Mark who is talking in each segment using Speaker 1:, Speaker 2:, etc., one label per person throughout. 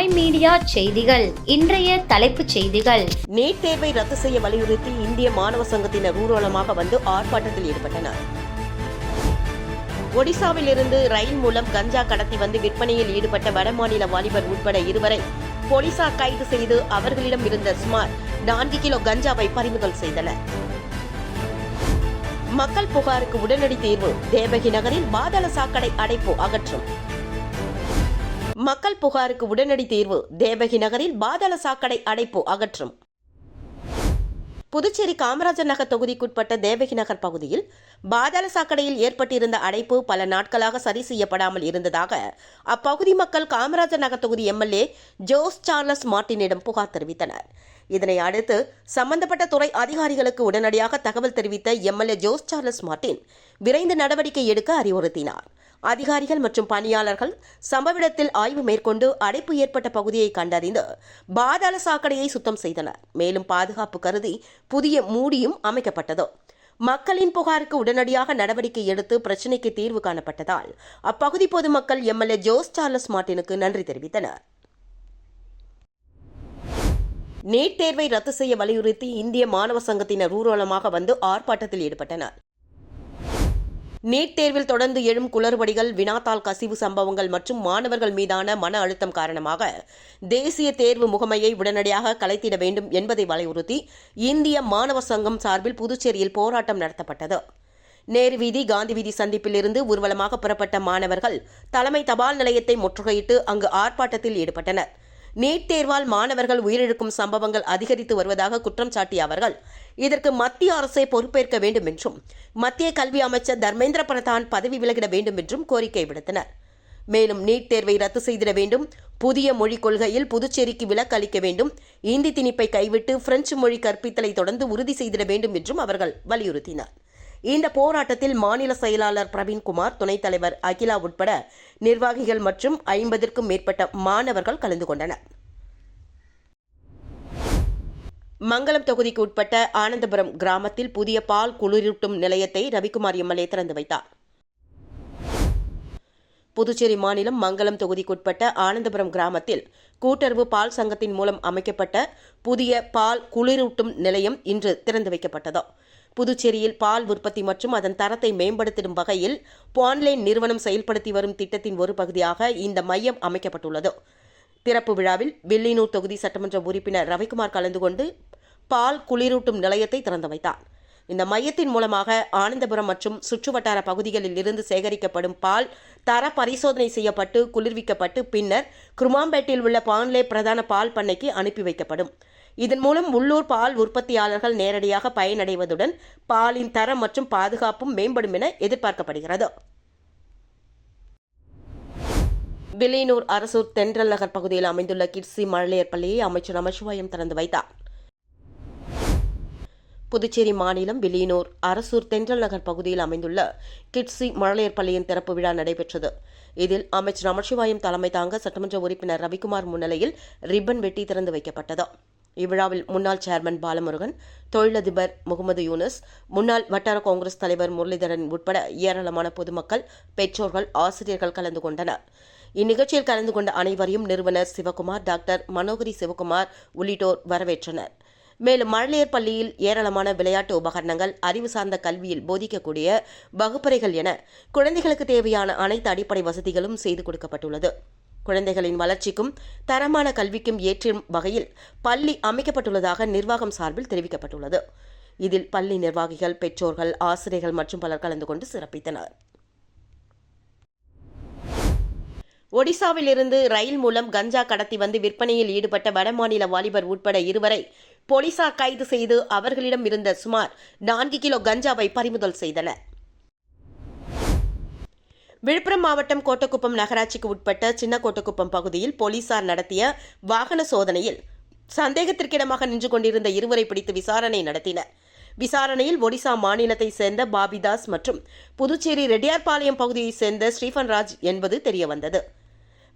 Speaker 1: My media செய்திகள். இன்றைய தலைப்புச் செய்திகள்.
Speaker 2: நீட் தேர்வை ரத்து செய்ய வலியுறுத்தி இந்திய மாணவ சங்கத்தினர் ஊர்வலமாக வந்து ஆர்ப்பாட்டத்தில் ஈடுபட்டனர். ஒடிசாவில் இருந்து ரயில் மூலம் கஞ்சா கடத்தி வந்து விற்பனையில் ஈடுபட்ட வடமாநில வாலிபர் உட்பட இருவரை போலீசார் கைது செய்து அவர்களிடம் இருந்த சுமார் 4 கிலோ கஞ்சாவை பறிமுதல் செய்தனர். மக்கள் புகாருக்கு உடனடி தீர்வு, தேவகி நகரில் பாதாள சாக்கடை அடைப்பு அகற்றும். மக்கள் புகாருக்கு உடனடி தீர்வு, தேவகி நகரில் பாதாள சாக்கடை அடைப்பு அகற்றும். புதுச்சேரி காமராஜர் நகர் தொகுதிக்குட்பட்ட தேவகி நகர் பகுதியில் பாதாள சாக்கடையில் ஏற்பட்டிருந்த அடைப்பு பல நாட்களாக சரி செய்யப்படாமல் இருந்ததாக அப்பகுதி மக்கள் காமராஜர் நகர் தொகுதி எம்எல்ஏ ஜோஸ் சார்லஸ் மார்ட்டினிடம் புகார் தெரிவித்தனர். இதனை அடுத்து சம்பந்தப்பட்ட துறை அதிகாரிகளுக்கு உடனடியாக தகவல் தெரிவித்த எம்எல்ஏ ஜோஸ் சார்லஸ் மார்ட்டின் விரைந்து நடவடிக்கை எடுக்க அறிவுறுத்தினார். அதிகாரிகள் மற்றும் பணியாளர்கள் சம்பவ இடத்தில் ஆய்வு மேற்கொண்டு அடைப்பு ஏற்பட்ட பகுதியை கண்டறிந்து பாதாள சாக்கடையை சுத்தம் செய்தனர். மேலும் பாதுகாப்பு கருதி புதிய மூடியும் அமைக்கப்பட்டது. மக்களின் புகாருக்கு உடனடியாக நடவடிக்கை எடுத்து பிரச்சினைக்கு தீர்வு காணப்பட்டதால் அப்பகுதி பொதுமக்கள் எம்எல்ஏ ஜோஸ் சார்லஸ் மார்ட்டினுக்கு நன்றி தெரிவித்தனர். நீட் தேர்வை ரத்து செய்ய வலியுறுத்தி இந்திய மாணவ சங்கத்தினர் ஊர்வலமாக வந்து ஆர்ப்பாட்டத்தில் ஈடுபட்டனர். நீட் தேர்வில் தொடர்ந்து எழும் குளறுபடிகள், வினாத்தாள் கசிவு சம்பவங்கள் மற்றும் மாணவர்கள் மீதான மன அழுத்தம் காரணமாக தேசிய தேர்வு முகமையை உடனடியாக கலைத்திட வேண்டும் என்பதை வலியுறுத்தி இந்திய மாணவர் சங்கம் சார்பில் புதுச்சேரியில் போராட்டம் நடத்தப்பட்டது. நேரு வீதி, காந்தி வீதி சந்திப்பில் இருந்து ஊர்வலமாக புறப்பட்ட மாணவர்கள் தலைமை தபால் நிலையத்தை முற்றுகையிட்டு அங்கு ஆர்ப்பாட்டத்தில் ஈடுபட்டனர். நீட் தேர்வால் மாணவர்கள் உயிரிழக்கும் சம்பவங்கள் அதிகரித்து வருவதாக குற்றம் சாட்டிய அவர்கள் இதற்கு மத்திய அரசே பொறுப்பேற்க வேண்டும் என்றும் மத்திய கல்வி அமைச்சர் தர்மேந்திர பிரதான் பதவி விலகிட வேண்டும் என்றும் கோரிக்கை விடுத்தனர். மேலும் நீட் தேர்வை ரத்து செய்திட வேண்டும், புதிய மொழிக் கொள்கையில் புதுச்சேரிக்கு விலக்கு அளிக்க வேண்டும், இந்தி திணிப்பை கைவிட்டு பிரெஞ்சு மொழி கற்பித்தலை தொடர்ந்து உறுதி செய்திட வேண்டும் என்றும் அவர்கள் வலியுறுத்தினர். இந்த போராட்டத்தில் மாநில செயலாளர் பிரவீன்குமார், துணைத் தலைவர் அகிலா உட்பட நிர்வாகிகள் மற்றும் 50க்கும் மேற்பட்ட மாணவர்கள் கலந்து கொண்டனர். மங்கலம் தொகுதிக்கு உட்பட்ட ஆனந்தபுரம் கிராமத்தில் புதிய பால் குளிரூட்டும் நிலையத்தை ரவிக்குமார் எம்எல்ஏ திறந்து வைத்தார். புதுச்சேரி மாநிலம் மங்கலம் தொகுதிக்குட்பட்ட ஆனந்தபுரம் கிராமத்தில் கூட்டுறவு பால் சங்கத்தின் மூலம் அமைக்கப்பட்ட புதிய பால் குளிரூட்டும் நிலையம் இன்று திறந்து வைக்கப்பட்டது. புதுச்சேரியில் பால் உற்பத்தி மற்றும் அதன் தரத்தை மேம்படுத்திடும் வகையில் பான்லைன் நிறுவனம் செயல்படுத்தி வரும் திட்டத்தின் ஒரு பகுதியாக இந்த மையம் அமைக்கப்பட்டுள்ளது. திறப்பு விழாவில் வில்லியனூர் தொகுதி சட்டமன்ற உறுப்பினர் ரவிக்குமார் கலந்து கொண்டு பால் குளிரூட்டும் நிலையத்தை திறந்து வைத்தார். இந்த மையத்தின் மூலமாக ஆனந்தபுரம் மற்றும் சுற்றுவட்டார பகுதிகளில் இருந்து சேகரிக்கப்படும் பால் தர பரிசோதனை செய்யப்பட்டு குளிர்விக்கப்பட்டு பின்னர் குருமாம்பேட்டில் உள்ள பான்லே பிரதான பால் பண்ணைக்கு அனுப்பி வைக்கப்படும். இதன் மூலம் உள்ளூர் பால் உற்பத்தியாளர்கள் நேரடியாக பயனடைவதுடன் பாலின் தரம் மற்றும் பாதுகாப்பும் மேம்படும் என எதிர்பார்க்கப்படுகிறது. வில்லியனூர் அரசூர் தென்றல் நகர் பகுதியில் அமைந்துள்ள கிட்ஸி மழலையர் பள்ளியை அமைச்சர் நமச்சிவாயம் திறந்து வைத்தார். புதுச்சேரி மாநிலம் வில்லியனூர் அரசூர் தென்றல் நகர் பகுதியில் அமைந்துள்ள கிட்ஸி மழலையர் பள்ளியின் திறப்பு விழா நடைபெற்றது. இதில் அமைச்சர் நமச்சிவாயம் தலைமை தாங்க சட்டமன்ற உறுப்பினர் ரவிக்குமார் முன்னிலையில் ரிப்பன் வெட்டி திறந்து வைக்கப்பட்டது. இவ்விழாவில் முன்னாள் சேர்மன் பாலமுருகன், தொழிலதிபர் முகமது யூனஸ், முன்னாள் வட்டார காங்கிரஸ் தலைவர் முரளிதரன் உட்பட ஏராளமான பொதுமக்கள், பெற்றோர்கள், ஆசிரியர்கள் கலந்து கொண்டனர். இந்நிகழ்ச்சியில் கலந்து கொண்ட அனைவரையும் நிறுவனர் சிவகுமார், டாக்டர் மனோகரி சிவகுமார் உள்ளிட்டோர் வரவேற்றனர். மேலும் மழலையர் பள்ளியில் ஏராளமான விளையாட்டு உபகரணங்கள், அறிவு சார்ந்த கல்வியில் போதிக்கக்கூடிய வகுப்பறைகள் என குழந்தைகளுக்கு தேவையான அனைத்து அடிப்படை வசதிகளும் செய்து கொடுக்கப்பட்டுள்ளது. குழந்தைகளின் வளர்ச்சிக்கும் தரமான கல்விக்கும் ஏற்றும் வகையில் பள்ளி அமைக்கப்பட்டுள்ளதாக நிர்வாகம் சார்பில் தெரிவிக்கப்பட்டுள்ளது. இதில் பள்ளி நிர்வாகிகள், பெற்றோர்கள், ஆசிரியர்கள் மற்றும் பலர் கலந்து கொண்டு சிறப்பித்தனர். ஒடிசாவில் இருந்து ரயில் மூலம் கஞ்சா கடத்தி வந்து விற்பனையில் ஈடுபட்ட வடமாநில வாலிபர் உட்பட இருவரை போலீசார் கைது செய்து அவர்களிடம் இருந்த சுமார் 4 கிலோ கஞ்சாவை பறிமுதல் செய்தனர். விழுப்புரம் மாவட்டம் கோட்டக்குப்பம் நகராட்சிக்கு உட்பட்ட சின்ன கோட்டக்குப்பம் பகுதியில் போலீசார் நடத்திய வாகன சோதனையில் சந்தேகத்திற்கிடமாக நின்று கொண்டிருந்த இருவரை பிடித்து விசாரணை நடத்தினர். விசாரணையில் ஒடிசா மாநிலத்தை சேர்ந்த பாபிதாஸ் மற்றும் புதுச்சேரி ரெட்டியார்பாளையம் பகுதியைச் சேர்ந்த ஸ்ரீஃபன்ராஜ் என்பது தெரியவந்தது.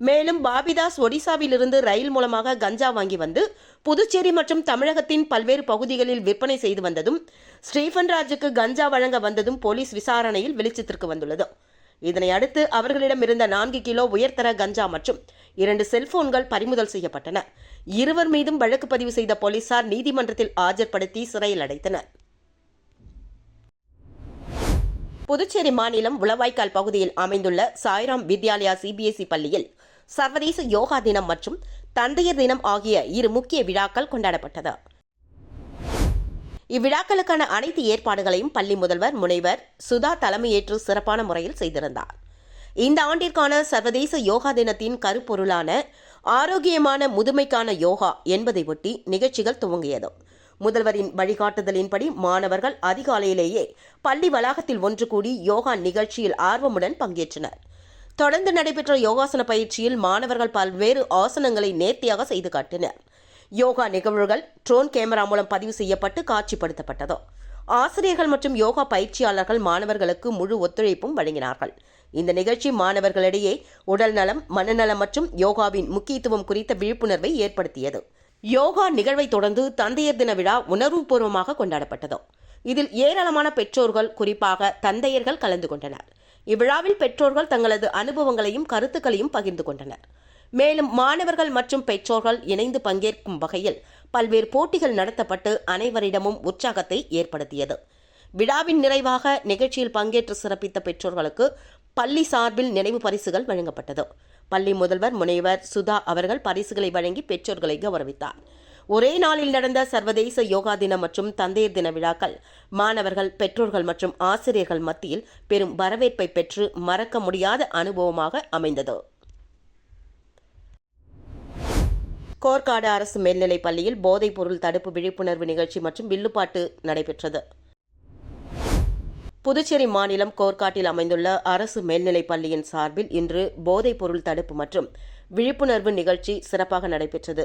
Speaker 2: மேலும் பாபிதாஸ் ஒடிசாவிலிருந்து ரயில் மூலமாக கஞ்சா வாங்கி வந்து புதுச்சேரி மற்றும் தமிழகத்தின் பல்வேறு பகுதிகளில் விற்பனை செய்து வந்ததும், ஸ்ரீஃபன்ராஜுக்கு கஞ்சா வழங்க வந்ததும் போலீஸ் விசாரணையில் வெளிச்சத்திற்கு வந்துள்ளது. இதனை அடுத்து அவர்களிடம் இருந்த 4 கிலோ உயர்தர கஞ்சா மற்றும் 2 செல்போன்கள் பறிமுதல் செய்யப்பட்டன. இருவர் மீதும் வழக்கு பதிவு செய்த போலீசார் நீதிமன்றத்தில் ஆஜர்படுத்தி சிறையில் அடைத்தனர். புதுச்சேரி மாநிலம் உளவாய்க்கால் பகுதியில் அமைந்துள்ள சாய்ராம் வித்யாலயா சிபிஎஸ்இ பள்ளியில் சர்வதேச யோகா தினம் மற்றும் தந்தையர் தினம் ஆகிய 2 முக்கிய விழாக்கள் கொண்டாடப்பட்டது. இவ்விழாக்களுக்கான அனைத்து ஏற்பாடுகளையும் பள்ளி முதல்வர் முனைவர் சுதா தலைமையேற்று சிறப்பான முறையில் செய்திருந்தார். இந்த ஆண்டிற்கான சர்வதேச யோகா தினத்தின் கருப்பொருளான ஆரோக்கியமான முதுமைக்கான யோகா என்பதை ஒட்டி நிகழ்ச்சிகள் துவங்கியது. முதல்வரின் வழிகாட்டுதலின்படி மாணவர்கள் அதிகாலையிலேயே பள்ளி வளாகத்தில் ஒன்று கூடி யோகா நிகழ்ச்சியில் ஆர்வமுடன் பங்கேற்றனர். தொடர்ந்து நடைபெற்ற யோகாசன பயிற்சியில் மாணவர்கள் பல்வேறு ஆசனங்களை நேர்த்தியாக செய்து காட்டினர். யோகா நிகழ்வுகள் ட்ரோன் கேமரா மூலம் பதிவு செய்யப்பட்டு காட்சிப்படுத்தப்பட்டது. ஆசிரியர்கள் மற்றும் யோகா பயிற்சியாளர்கள் மாணவர்களுக்கு முழு ஒத்துழைப்பும் வழங்கினார்கள். இந்த நிகழ்ச்சி மாணவர்களிடையே உடல் நலம், மனநலம் மற்றும் யோகாவின் முக்கியத்துவம் குறித்த விழிப்புணர்வை ஏற்படுத்தியது. யோகா நிகழ்வை தொடர்ந்து தந்தையர் தின விழா உணர்வுபூர்வமாக கொண்டாடப்பட்டது. இதில் ஏராளமான பெற்றோர்கள், குறிப்பாக தந்தையர்கள் கலந்து கொண்டனர். இவ்விழாவில் பெற்றோர்கள் தங்களது அனுபவங்களையும் கருத்துக்களையும் பகிர்ந்து கொண்டனர். மேலும் மாணவர்கள் மற்றும் பெற்றோர்கள் இணைந்து பங்கேற்கும் வகையில் பல்வேறு போட்டிகள் நடத்தப்பட்டு அனைவரிடமும் உற்சாகத்தை ஏற்படுத்தியது. விழாவின் நிறைவாக நிகழ்ச்சியில் பங்கேற்று சிறப்பித்த பெற்றோர்களுக்கு பள்ளி சார்பில் நினைவு பரிசுகள் வழங்கப்பட்டது. பள்ளி முதல்வர் முனைவர் சுதா அவர்கள் பரிசுகளை வழங்கி பெற்றோர்களை கௌரவித்தார். ஒரே நாளில் நடந்த சர்வதேச யோகா தினம் மற்றும் தந்தையர் தின விழாக்கள் மாணவர்கள், பெற்றோர்கள் மற்றும் ஆசிரியர்கள் மத்தியில் பெரும் வரவேற்பை பெற்று மறக்க முடியாத அனுபவமாக அமைந்தது. கோர்க்காடு அரசு மேல்நிலைப் பள்ளியில் போதைப் பொருள் தடுப்பு விழிப்புணர்வு நிகழ்ச்சி மற்றும் வில்லுப்பாட்டு நடைபெற்றது. புதுச்சேரி மாநிலம் கோர்க்காட்டில் அமைந்துள்ள அரசு மேல்நிலைப் பள்ளியின் சார்பில் இன்று போதைப் பொருள் தடுப்பு மற்றும் விழிப்புணர்வு நிகழ்ச்சி சிறப்பாக நடைபெற்றது.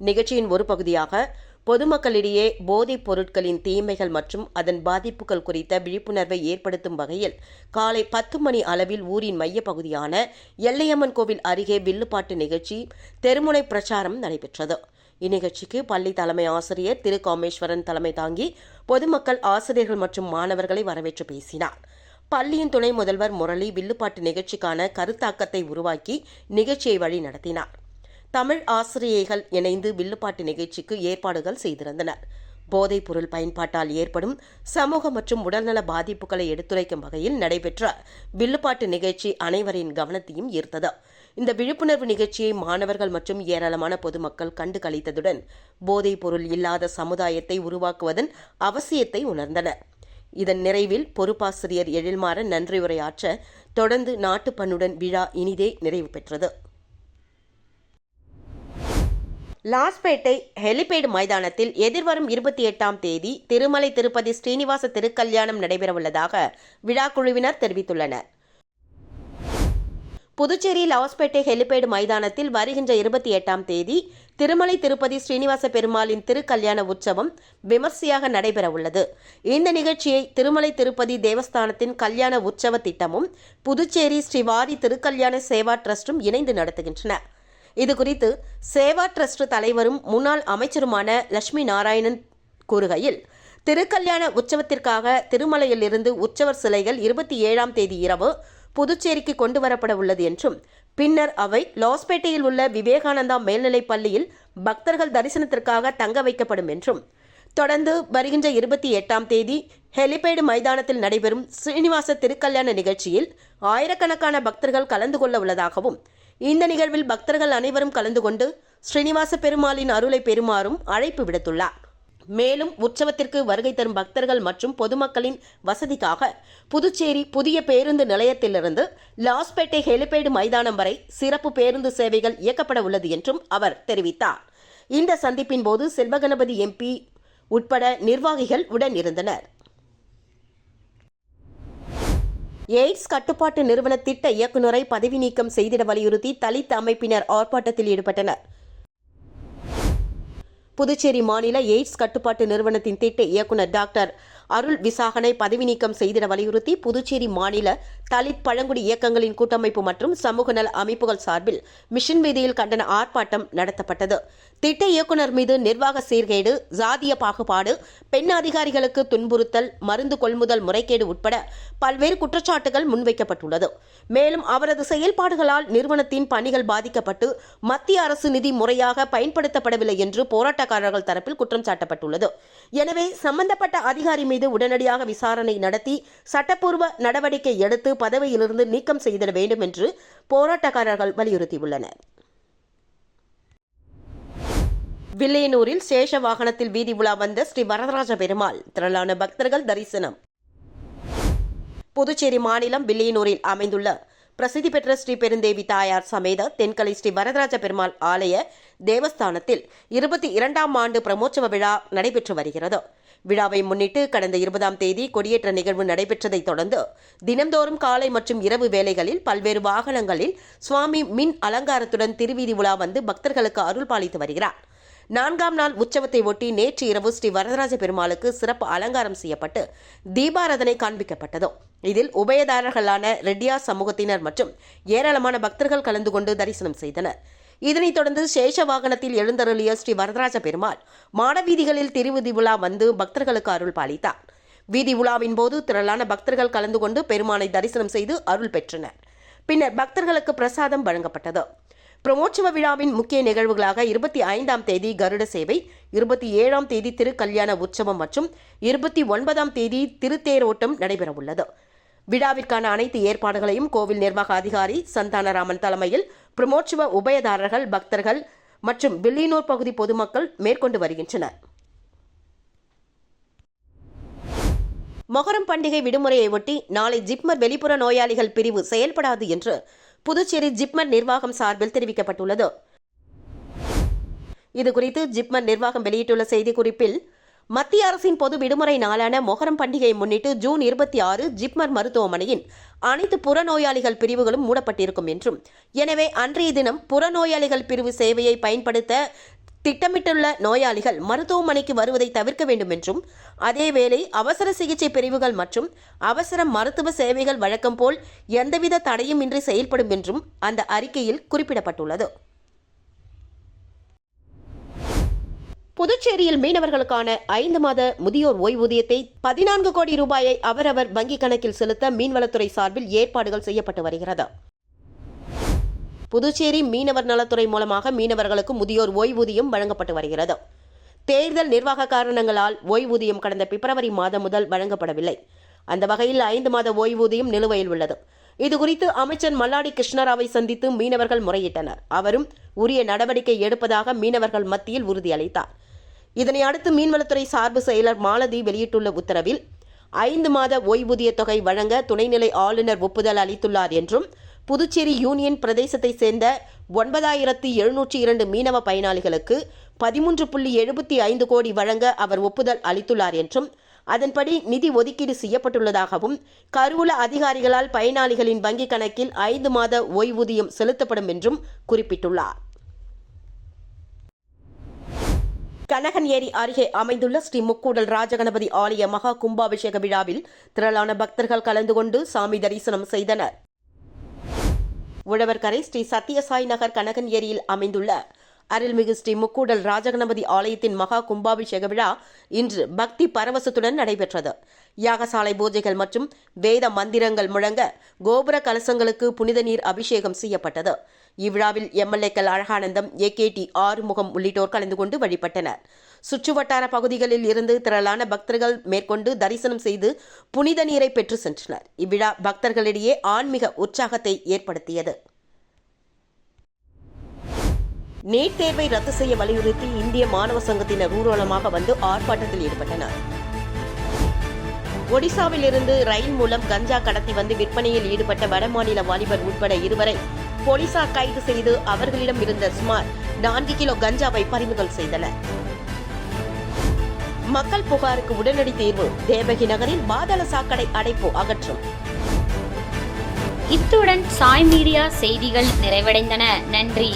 Speaker 2: நிகழ்ச்சியின் ஒரு பகுதியாக பொதுமக்களிடையே போதைப் பொருட்களின் தீமைகள் மற்றும் அதன் பாதிப்புகள் குறித்த விழிப்புணர்வை ஏற்படுத்தும் வகையில் காலை 10 மணி அளவில் ஊரின் மையப்பகுதியான எல்லையம்மன் கோவில் அருகே வில்லுப்பாட்டு நிகழ்ச்சி, தெருமுனை பிரச்சாரம் நடைபெற்றது. இந்நிகழ்ச்சிக்கு பள்ளி தலைமை ஆசிரியர் திரு காமேஸ்வரன் தலைமை தாங்கி பொதுமக்கள், ஆசிரியர்கள் மற்றும் மாணவர்களை வரவேற்று பேசினார். பள்ளியின் துணை முதல்வர் முரளி வில்லுப்பாட்டு நிகழ்ச்சிக்கான கருத்தாக்கத்தை உருவாக்கி நிகழ்ச்சியை வழி நடத்தினார். தமிழ் ஆசிரியைகள் இணைந்து வில்லுப்பாட்டு நிகழ்ச்சிக்கு ஏற்பாடுகள் செய்திருந்தனர். போதைப் பொருள் பயன்பாட்டால் ஏற்படும் சமூக மற்றும் உடல்நல பாதிப்புகளை எடுத்துரைக்கும் வகையில் நடைபெற்ற வில்லுப்பாட்டு நிகழ்ச்சி அனைவரின் கவனத்தையும் ஈர்த்தது. இந்த விழிப்புணர்வு நிகழ்ச்சியை மாணவர்கள் மற்றும் ஏராளமான பொதுமக்கள் கண்டு களித்ததுடன் போதைப் பொருள் இல்லாத சமுதாயத்தை உருவாக்குவதன் அவசியத்தை உணர்ந்தனர். இதன் நிறைவில் பொறுப்பாசிரியர் எழில்மாறன் நன்றியுரையாற்ற தொடர்ந்து நாட்டுப்பண்ணுடன் விழா இனிதே நிறைவு பெற்றது. லாஸ்பேட்டை ஹெலிபேடு மைதானத்தில் எதிர்வரும் 28ஆம் தேதி திருமலை திருப்பதி ஸ்ரீனிவாச திருக்கல்யாணம் நடைபெறவுள்ளதாக விழாக்குழுவினர் தெரிவித்துள்ளனர். புதுச்சேரி லாஸ்பேட்டை ஹெலிபேடு மைதானத்தில் வருகின்ற 28ஆம் தேதி திருமலை திருப்பதி ஸ்ரீனிவாச பெருமாளின் திருக்கல்யாண உற்சவம் விமர்சையாக நடைபெறவுள்ளது. இந்த நிகழ்ச்சியை திருமலை திருப்பதி தேவஸ்தானத்தின் கல்யாண உற்சவ திட்டமும் புதுச்சேரி ஸ்ரீவாரி திருக்கல்யாண சேவா டிரஸ்டும் இணைந்து நடத்துகின்றன. இதுகுறித்து சேவா டிரஸ்ட் தலைவரும் முன்னாள் அமைச்சருமான லட்சுமி நாராயணன் கூறுகையில், திருக்கல்யாண உற்சவத்திற்காக திருமலையிலிருந்து உற்சவர் சிலைகள் 27ஆம் தேதி இரவு புதுச்சேரிக்கு கொண்டு வரப்பட உள்ளது என்றும், பின்னர் அவை லாஸ்பேட்டையில் உள்ள விவேகானந்தா மேல்நிலைப் பள்ளியில் பக்தர்கள் தரிசனத்திற்காக தங்க வைக்கப்படும் என்றும், தொடர்ந்து வருகின்ற 28ஆம் தேதி ஹெலிபேடு மைதானத்தில் நடைபெறும் ஸ்ரீனிவாச திருக்கல்யாண நிகழ்ச்சியில் ஆயிரக்கணக்கான பக்தர்கள் கலந்து கொள்ள உள்ளதாகவும், இந்த நிகழ்வில் பக்தர்கள் அனைவரும் கலந்து கொண்டு ஸ்ரீனிவாச பெருமாளின் அருளை பெறுமாறும் அழைப்பு விடுத்துள்ளார். மேலும் உற்சவத்திற்கு வருகை தரும் பக்தர்கள் மற்றும் பொதுமக்களின் வசதிக்காக புதுச்சேரி புதிய பேருந்து நிலையத்திலிருந்து லாஸ்பேட்டை ஹெலிபேடு மைதானம் வரை சிறப்பு பேருந்து சேவைகள் இயக்கப்பட உள்ளது என்றும் அவர் தெரிவித்தார். இந்த சந்திப்பின் போது செல்வகணபதி எம்பி உட்பட நிர்வாகிகள் உடன் இருந்தனர். எய்ட்ஸ் கட்டுப்பாட்டு நிறுவன திட்ட இயக்குநரை பதவி நீக்கம் செய்திட வலியுறுத்தி தலித் அமைப்பினர் ஆர்ப்பாட்டத்தில் ஈடுபட்டனர். புதுச்சேரி மாநில எய்ட்ஸ் கட்டுப்பாட்டு நிறுவனத்தின் திட்ட இயக்குநர் டாக்டர் அருள் விசாகனை பதவி நீக்கம் செய்திட வலியுறுத்தி புதுச்சேரி மாநில தலித் பழங்குடி இயக்கங்களின் கூட்டமைப்பு மற்றும் சமூக நல அமைப்புகள் சார்பில் மிஷன் வீதியில் கண்டன ஆர்ப்பாட்டம் நடத்தப்பட்டது. திட்ட இயக்குநர் மீது நிர்வாக சீர்கேடு, சாதிய பாகுபாடு, பெண் அதிகாரிகளுக்கு துன்புறுத்தல், மருந்து கொள்முதல் முறைகேடு உட்பட பல்வேறு குற்றச்சாட்டுகள் முன்வைக்கப்பட்டுள்ளது. மேலும் அவரது செயல்பாடுகளால் நிறுவனத்தின் பணிகள் பாதிக்கப்பட்டு மத்திய அரசு நிதி முறையாக பயன்படுத்தப்படவில்லை என்று போராட்டக்காரர்கள் தரப்பில் குற்றம் சாட்டப்பட்டுள்ளது. எனவே சம்பந்தப்பட்ட அதிகாரி மீது உடனடியாக விசாரணை நடத்தி சட்டப்பூர்வ நடவடிக்கை எடுத்து பதவியிலிருந்து நீக்கம் செய்திட வேண்டும் என்று போராட்டக்காரர்கள் வலியுறுத்தியுள்ளனர். வில்லியனூரில் சேஷ வாகனத்தில் வீதி உலா வந்த ஸ்ரீ வரதராஜ பெருமாள், திரளான பக்தர்கள் தரிசனம். புதுச்சேரி மாநிலம் வில்லியனூரில் அமைந்துள்ள பிரசித்தி பெற்ற ஸ்ரீ பெருந்தேவி தாயார் சமேத தென்கலை ஸ்ரீ வரதராஜ பெருமாள் ஆலய தேவஸ்தானத்தில் 22ஆம் ஆண்டு பிரமோற்சவ விழா நடைபெற்று வருகிறது. விழாவை முன்னிட்டு கடந்த 20ஆம் தேதி கொடியேற்ற நிகழ்வு நடைபெற்றதைத் தொடர்ந்து தினந்தோறும் காலை மற்றும் இரவு வேளைகளில் பல்வேறு வாகனங்களில் சுவாமி மின் அலங்காரத்துடன் திருவீதி உலா வந்து பக்தர்களுக்கு அருள் பாலித்து வருகிறார். 4ஆம் நாள் உற்சவத்தை ஒட்டி நேற்று இரவு ஸ்ரீ வரதராஜ பெருமாளுக்கு சிறப்பு அலங்காரம் செய்யப்பட்டு தீபாராதனை காண்பிக்கப்பட்டது. இதில் உபயதாரர்களான ரெட்டியார் சமூகத்தினர் மற்றும் ஏராளமான பக்தர்கள் கலந்து கொண்டு தரிசனம் செய்தனர். இதனைத் தொடர்ந்து சேஷ வாகனத்தில் எழுந்தருளிய ஸ்ரீ வரதராஜ பெருமாள் மாடவீதிகளில் திருவீதி உலா வந்து பக்தர்களுக்கு அருள் பாலித்தார். வீதி உலாவின் போது திரளான பக்தர்கள் கலந்து கொண்டு பெருமானை தரிசனம் செய்து அருள் பெற்றனர். பின்னர் பக்தர்களுக்கு பிரசாதம் வழங்கப்பட்டது. பிரமோற்சவ விழாவின் முக்கிய நிகழ்வுகளாக 25ஆம் தேதி கருட சேவை, 27ஆம் தேதி திருக்கல்யாண உற்சவம் மற்றும் 29ஆம் தேதி திருத்தேரோட்டம் நடைபெறவுள்ளது. விழாவிற்கான அனைத்து ஏற்பாடுகளையும் கோவில் நிர்வாக அதிகாரி சந்தானராமன் தலைமையில் பிரமோற்சவ உபயதாரர்கள், பக்தர்கள் மற்றும் வில்லியனூர் பகுதி பொதுமக்கள் மேற்கொண்டு வருகின்றனர். மொஹரம் பண்டிகை விடுமுறையை ஒட்டி நாளை ஜிப்மர் வெளிப்புற நோயாளிகள் பிரிவு செயல்படாது என்று புதுச்சேரி ஜிப்மர் நிர்வாகம் சார்பில் தெரிவிக்கப்பட்டுள்ளது. இதுகுறித்து ஜிப்மர் நிர்வாகம் வெளியிட்டுள்ள செய்திக்குறிப்பில், மத்திய அரசின் பொது விடுமுறை நாளான மொஹரம் பண்டிகையை முன்னிட்டு ஜூன் 26 ஜிப்மர் மருத்துவமனையின் அனைத்து புறநோயாளிகள் பிரிவுகளும் மூடப்பட்டிருக்கும் என்றும், எனவே அன்றைய தினம் புறநோயாளிகள் பிரிவு சேவையை பயன்படுத்த திட்டமிட்டுள்ள நோயாளிகள் மருத்துவமனைக்கு வருவதை தவிர்க்க வேண்டும் என்றும், அதேவேளை அவசர சிகிச்சை பிரிவுகள் மற்றும் அவசர மருத்துவ சேவைகள் வழக்கம் போல் எந்தவித தடையும் இன்றி செயல்படும் என்றும் அந்த அறிக்கையில் குறிப்பிடப்பட்டுள்ளது. புதுச்சேரியில் மீனவர்களுக்கான 5 மாத முதியோர் ஓய்வூதியத்தை 14 கோடி ரூபாயை அவரவர் வங்கிக் கணக்கில் செலுத்த மீன்வளத்துறை சார்பில் ஏற்பாடுகள் செய்யப்பட்டு வருகிறது. புதுச்சேரி மீனவர் நலத்துறை மூலமாக மீனவர்களுக்கு முதியோர் ஓய்வூதியம் வழங்கப்பட்டு வருகிறது. தேர்தல் நிர்வாக காரணங்களால் ஓய்வூதியம் கடந்த பிப்ரவரி மாதம் முதல் வழங்கப்படவில்லை. அந்த வகையில் 5 மாத ஓய்வூதியம் நிலுவையில் உள்ளது. இதுகுறித்து அமைச்சர் மல்லாடி கிருஷ்ணராவை சந்தித்து மீனவர்கள் முறையிட்டனர். அவரும் உரிய நடவடிக்கை எடுப்பதாக மீனவர்கள் மத்தியில் உறுதியளித்தார். இதனை அடுத்து மீன்வளத்துறை சார்பு செயலர் மாலதி வெளியிட்டுள்ள உத்தரவில் 5 மாத ஓய்வூதிய தொகை வழங்க துணைநிலை ஆளுநர் ஒப்புதல் அளித்துள்ளார் என்றும், புதுச்சேரி யூனியன் பிரதேசத்தை சேர்ந்த 9702 மீனவ பயனாளிகளுக்கு 13.75 கோடி வழங்க அவர் ஒப்புதல் அளித்துள்ளார் என்றும், அதன்படி நிதி ஒதுக்கீடு செய்யப்பட்டுள்ளதாகவும், கருவூல அதிகாரிகளால் பயனாளிகளின் வங்கிக் கணக்கில் 5 மாத ஓய்வூதியம் செலுத்தப்படும் என்றும் குறிப்பிட்டுள்ளார். கனகன் ஏரி அருகே அமைந்துள்ள ஸ்ரீ முக்கூடல் ராஜகணபதி ஆலய மகா கும்பாபிஷேக விழாவில் திரளான பக்தர்கள் கலந்து கொண்டு சாமி தரிசனம் செய்தனர். உழவர்கரை ஸ்ரீ சத்யசாய் நகர் கனகன் ஏரியில் அமைந்துள்ள அருள்மிகு ஸ்ரீ முக்கூடல் ராஜகணபதி ஆலயத்தின் மகா கும்பாபிஷேக விழா இன்று பக்தி பரவசத்துடன் நடைபெற்றது. யாகசாலை பூஜைகள் மற்றும் வேத மந்திரங்கள் முழங்க கோபுர கலசங்களுக்கு புனித நீர் அபிஷேகம் செய்யப்பட்டது. இவ்விழாவில் எம்எல்ஏக்கள் அழகானந்தம், AKT ஆறுமுகம் உள்ளிட்டோர் கலந்து கொண்டு வழிபட்டனர். சுற்றுவட்டார பகுதிகளில் இருந்து திரளான பக்தர்கள் மேற்கொண்டு தரிசனம் செய்து புனித நீரை பெற்று சென்றனர். இவ்விழா பக்தர்களிடையே ஆன்மீக உற்சாகத்தை ஏற்படுத்தியது. நீட் தேர்வை ரத்து செய்ய வலியுறுத்தி இந்திய மாணவ சங்கத்தினர் ஊர்வலமாக வந்து ஆர்ப்பாட்டத்தில் ஈடுபட்டனர். ஒடிசாவில் இருந்து ரயில் மூலம் கஞ்சா கடத்தி வந்து விற்பனையில் ஈடுபட்ட வடமாநில வாலிபர் உட்பட 2 வரை போலீசார் கைது செய்து அவர்களிடம் இருந்த சுமார் 4 கிலோ கஞ்சாவை பறிமுதல் செய்தனர். மக்கள் புகாருக்கு உடனடி தீர்வு, தேவகி நகரில் பாதாள சாக்கடை அடைப்பு அகற்றும்.
Speaker 1: இத்துடன் சாய் மீடியா செய்திகள் நிறைவடைந்தன. நன்றி.